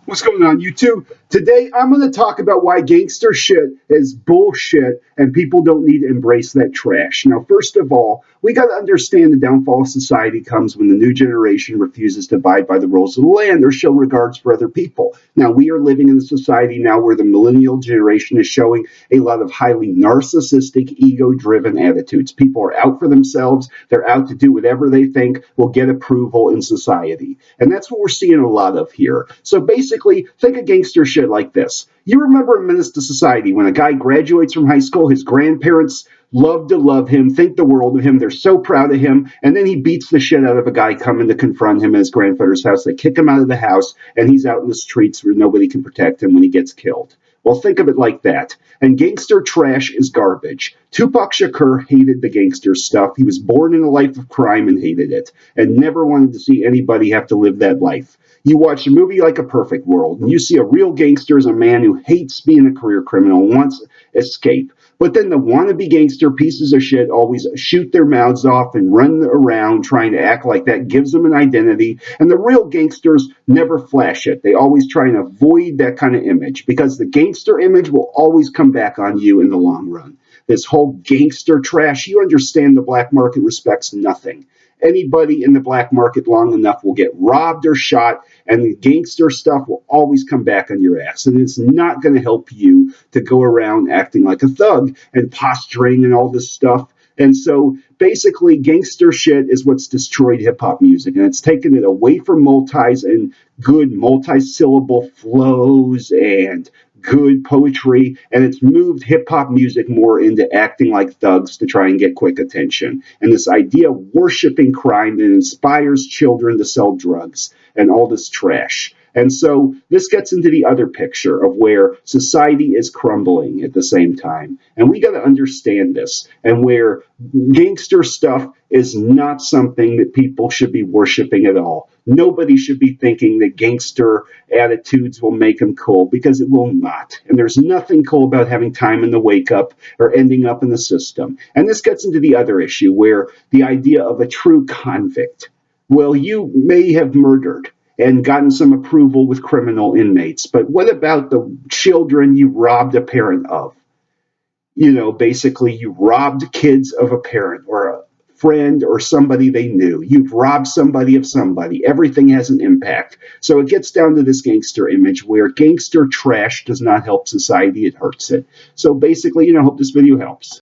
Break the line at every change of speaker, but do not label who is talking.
What's going on, YouTube? Today, I'm going to talk about why gangster shit is bullshit and people don't need to embrace that trash. Now, first of all, we got to understand the downfall of society comes when the new generation refuses to abide by the rules of the land or show regards for other people. Now, we are living in a society now where the millennial generation is showing a lot of highly narcissistic, ego driven attitudes. People are out for themselves, they're out to do whatever they think will get approval in society. And that's what we're seeing a lot of here. So basically, think of gangster shit like this. You remember in Menace to Society when a guy graduates from high school, his grandparents love him, think the world of him, they're so proud of him, and then he beats the shit out of a guy coming to confront him at his grandfather's house. They kick him out of the house, and he's out in the streets where nobody can protect him when he gets killed. Well, think of it like that. And gangster trash is garbage. Tupac Shakur hated the gangster stuff. He was born in a life of crime and hated it, and never wanted to see anybody have to live that life. You watch a movie like A Perfect World, and you see a real gangster as a man who hates being a career criminal and wants escape. But then the wannabe gangster pieces of shit always shoot their mouths off and run around trying to act like that gives them an identity. And the real gangsters never flash it. They always try and avoid that kind of image because the gangster image will always come back on you in the long run. This whole gangster trash, you understand the black market respects nothing. Anybody in the black market long enough will get robbed or shot, and the gangster stuff will always come back on your ass. And it's not going to help you to go around acting like a thug and posturing and all this stuff. And so basically, gangster shit is what's destroyed hip hop music, and it's taken it away from multis and good multi-syllable flows and good poetry, and it's moved hip hop music more into acting like thugs to try and get quick attention. And this idea of worshiping crime that inspires children to sell drugs and all this trash. And so this gets into the other picture of where society is crumbling at the same time. And we got to understand this, and where gangster stuff is not something that people should be worshiping at all. Nobody should be thinking that gangster attitudes will make them cool, because it will not. And there's nothing cool about having time in the wake up or ending up in the system. And this gets into the other issue where the idea of a true convict. Well, you may have murdered and gotten some approval with criminal inmates, but what about the children you robbed a parent of? You know, basically you robbed kids of a parent or a friend or somebody they knew. You've robbed somebody of somebody. Everything has an impact. So it gets down to this gangster image where gangster trash does not help society, it hurts it. So basically, hope this video helps.